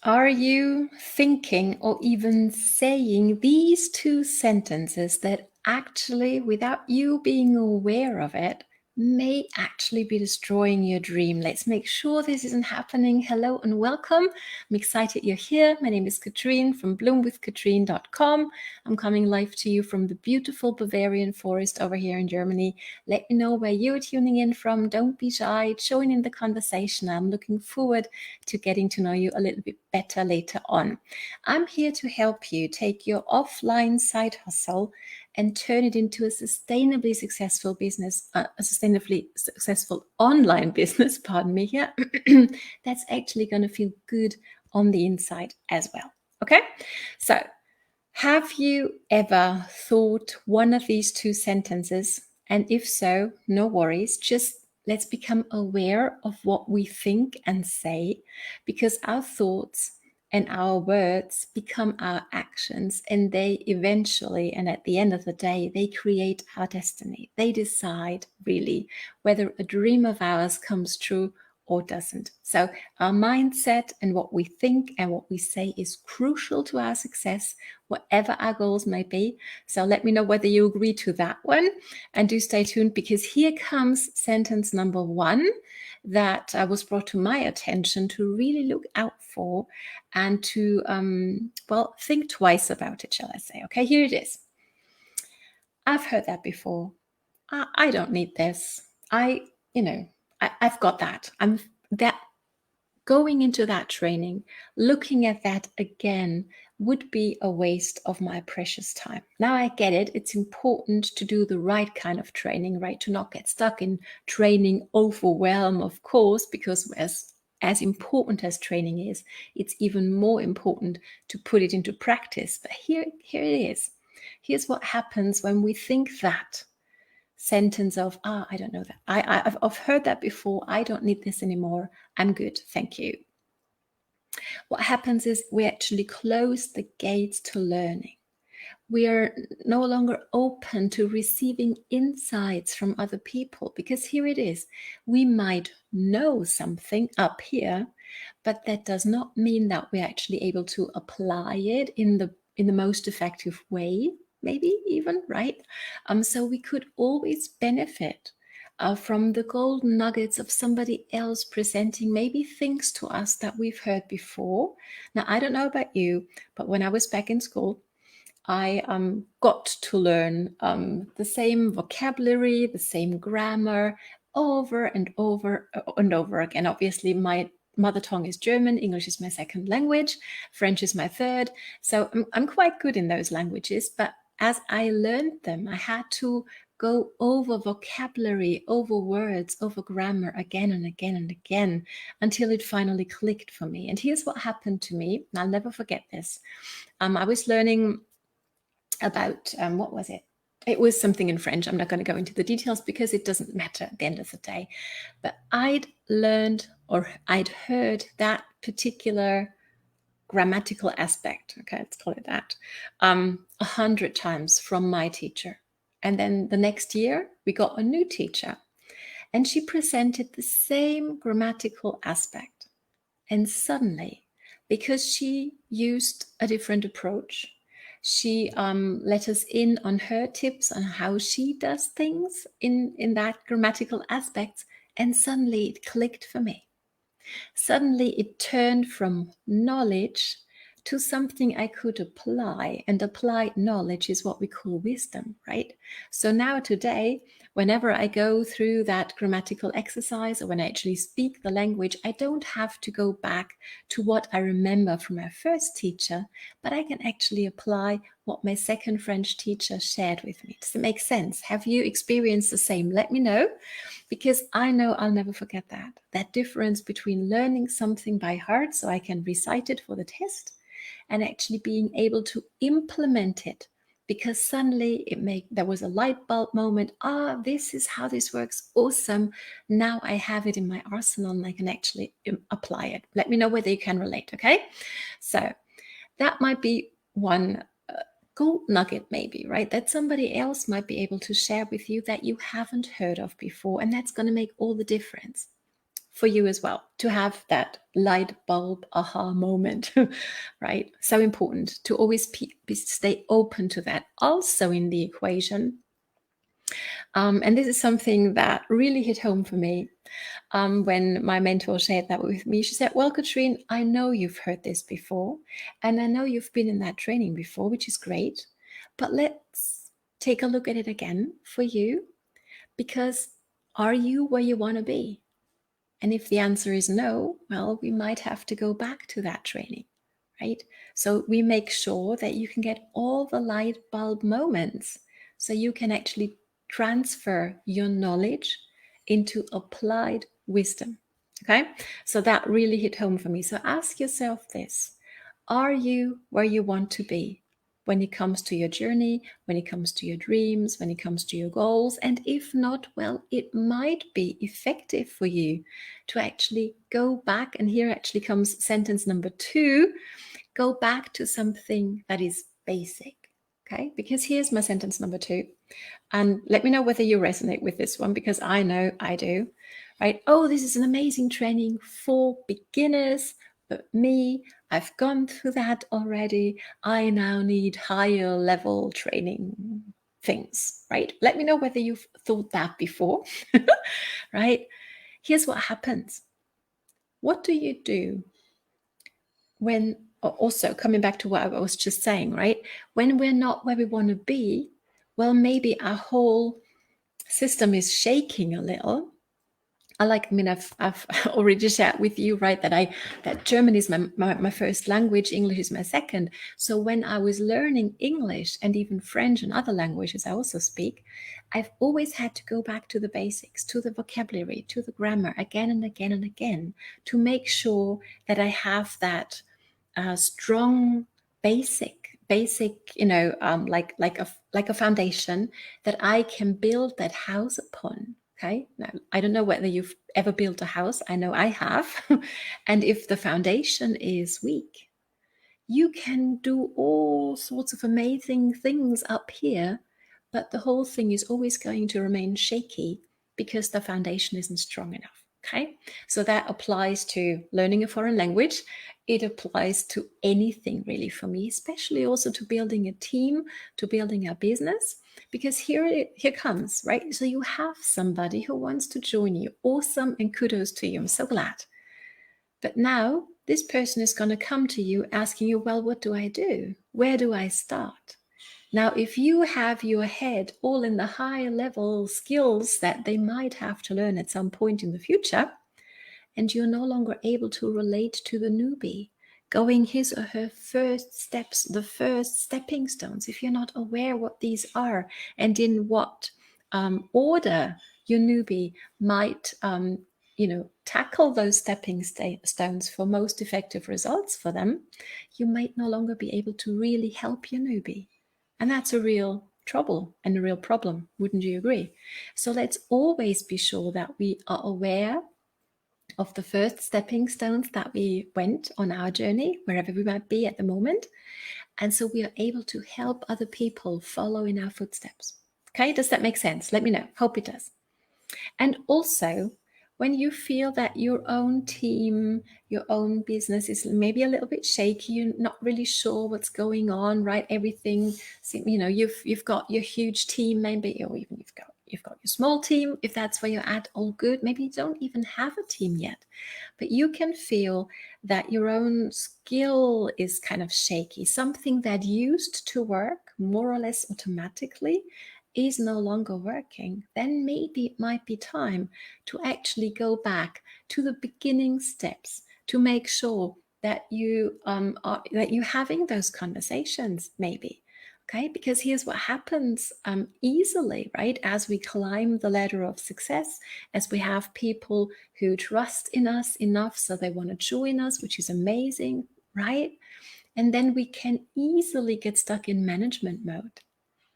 Are you thinking or even saying these two sentences that actually, without you being aware of it, may actually be destroying your dream? Let's make sure this isn't happening. Hello and welcome. I'm excited you're here. My name is Katrine from bloomwithkatrine.com. I'm coming live to you from the beautiful Bavarian forest over here in Germany. Let me know where you're tuning in from. Don't be shy. Join in the conversation. I'm looking forward to getting to know you a little bit better later on. I'm here to help you take your offline side hustle and turn it into a sustainably successful business, a sustainably successful online business, pardon me here, that's actually going to feel good on the inside as well. Okay, so have you ever thought one of these two sentences? And if so, no worries, just let's become aware of what we think and say, because our thoughts and our words become our actions, and they eventually, and at the end of the day, they create our destiny. They decide really whether a dream of ours comes true or doesn't. So our mindset and what we think and what we say is crucial to our success, whatever our goals may be. So let me know whether you agree to that one, and do stay tuned, because here comes sentence number one that was brought to my attention to really look out for and to, think twice about it, shall I say. Okay, here it is. I've heard that before. I don't need this. I've got that. I'm that. Going into that training, looking at that again would be a waste of my precious time. Now I get it. It's important to do the right kind of training, right? To not get stuck in training overwhelm, of course, because as important as training is, it's even more important to put it into practice. But here it is. Here's what happens when we think that sentence of, I don't know that. I've heard that before. I don't need this anymore. I'm good. Thank you. What happens is we actually close the gates to learning. We are no longer open to receiving insights from other people, because here it is. We might know something up here, but that does not mean that we're actually able to apply it in the most effective way, maybe even, right? So we could always benefit from the golden nuggets of somebody else presenting maybe things to us that we've heard before. Now, I don't know about you, but when I was back in school, I got to learn the same vocabulary, the same grammar over and over and over again. Obviously, my mother tongue is German, English is my second language, French is my third. So I'm quite good in those languages. But as I learned them, I had to go over vocabulary, over words, over grammar again and again and again until it finally clicked for me. And here's what happened to me. And I'll never forget this. I was learning about, what was it? It was something in French. I'm not going to go into the details because it doesn't matter at the end of the day. But I'd learned, or I'd heard that particular grammatical aspect, okay, let's call it that, 100 times from my teacher. And then the next year, we got a new teacher, and she presented the same grammatical aspect. And suddenly, because she used a different approach, she let us in on her tips on how she does things in that grammatical aspects, and suddenly it clicked for me. Suddenly it turned from knowledge to something I could apply, and applied knowledge is what we call wisdom, right? So now today, whenever I go through that grammatical exercise, or when I actually speak the language, I don't have to go back to what I remember from my first teacher, but I can actually apply what my second French teacher shared with me. Does it make sense? Have you experienced the same? Let me know, because I know I'll never forget that difference between learning something by heart so I can recite it for the test, and actually being able to implement it, because suddenly there was a light bulb moment. This is how this works. Awesome. Now I have it in my arsenal and I can actually apply it. Let me know whether you can relate. Okay. So that might be one gold nugget, maybe, right? That somebody else might be able to share with you that you haven't heard of before. And that's going to make all the difference. for you as well to have that light bulb aha moment, right? So important to always stay open to that. Also in the equation, and this is something that really hit home for me when my mentor shared that with me. She said, well, Katrine, I know you've heard this before, and I know you've been in that training before, which is great, but let's take a look at it again for you, because are you where you want to be? And if the answer is no, well, we might have to go back to that training, right? So we make sure that you can get all the light bulb moments so you can actually transfer your knowledge into applied wisdom. Okay, so that really hit home for me. So ask yourself this: are you where you want to be when it comes to your journey, when it comes to your dreams, when it comes to your goals? And if not, well, it might be effective for you to actually go back. And here actually comes sentence number 2: go back to something that is basic. Okay, because here's my sentence number 2. And let me know whether you resonate with this one, because I know I do, right? Oh, this is an amazing training for beginners, but me, I've gone through that already. I now need higher level training things, right? Let me know whether you've thought that before, right? Here's what happens. What do you do when, also coming back to what I was just saying, right? When we're not where we want to be, well, maybe our whole system is shaking a little. I've already shared with you, right, that German is my first language, English is my second. So when I was learning English and even French and other languages I also speak, I've always had to go back to the basics, to the vocabulary, to the grammar again and again and again, to make sure that I have that strong basic, like a foundation that I can build that house upon. Okay, now I don't know whether you've ever built a house. I know I have. And if the foundation is weak, you can do all sorts of amazing things up here, but the whole thing is always going to remain shaky because the foundation isn't strong enough. Okay, so that applies to learning a foreign language. It applies to anything really for me, especially also to building a team, to building a business, because here comes, right? So you have somebody who wants to join you. Awesome, and kudos to you. I'm so glad. But now this person is going to come to you asking you, well, what do I do? Where do I start? Now, if you have your head all in the high level skills that they might have to learn at some point in the future, and you're no longer able to relate to the newbie, going his or her first steps, the first stepping stones, if you're not aware what these are and in what order your newbie might tackle those stepping stones for most effective results for them, you might no longer be able to really help your newbie. And that's a real trouble and a real problem, wouldn't you agree? So let's always be sure that we are aware of the first stepping stones that we went on our journey, wherever we might be at the moment. And so we are able to help other people follow in our footsteps. Okay, does that make sense? Let me know. Hope it does. And also, when you feel that your own team, your own business is maybe a little bit shaky, you're not really sure what's going on, right? Everything, you've got your huge team, maybe, or even you've got your small team. If that's where you're at, all good. Maybe you don't even have a team yet, but you can feel that your own skill is kind of shaky. Something that used to work more or less automatically is no longer working. Then maybe it might be time to actually go back to the beginning steps to make sure that you're having those conversations, maybe. Okay, because here's what happens easily, right? As we climb the ladder of success, as we have people who trust in us enough so they want to join us, which is amazing, right? And then we can easily get stuck in management mode,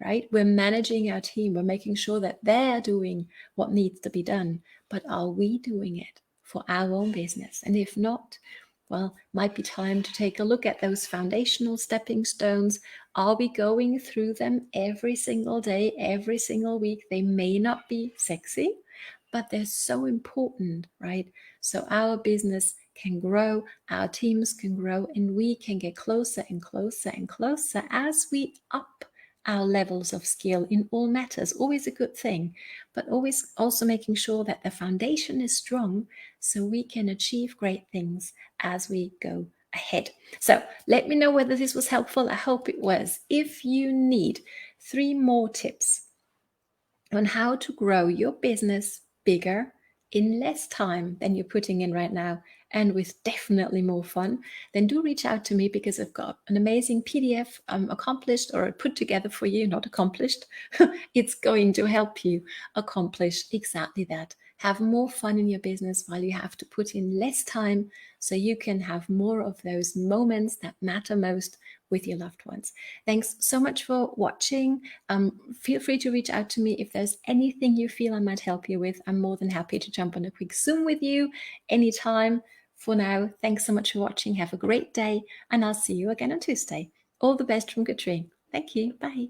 right? We're managing our team. We're making sure that they're doing what needs to be done. But are we doing it for our own business? And if not, well, might be time to take a look at those foundational stepping stones. Are we going through them every single day, every single week? They may not be sexy, but they're so important, right? so our business can grow, our teams can grow, and we can get closer and closer and closer as we up our levels of skill in all matters. Always a good thing, but always also making sure that the foundation is strong so we can achieve great things as we go ahead. So let me know whether this was helpful. I hope it was. If you need 3 more tips on how to grow your business bigger in less time than you're putting in right now and with definitely more fun, then do reach out to me, because I've got an amazing PDF accomplished or put together for you, not accomplished. It's going to help you accomplish exactly that. Have more fun in your business while you have to put in less time, so you can have more of those moments that matter most with your loved ones. Thanks so much for watching. Feel free to reach out to me if there's anything you feel I might help you with. I'm more than happy to jump on a quick Zoom with you anytime. For now, thanks so much for watching. Have a great day, and I'll see you again on Tuesday. All the best from Katrine. Thank you. Bye.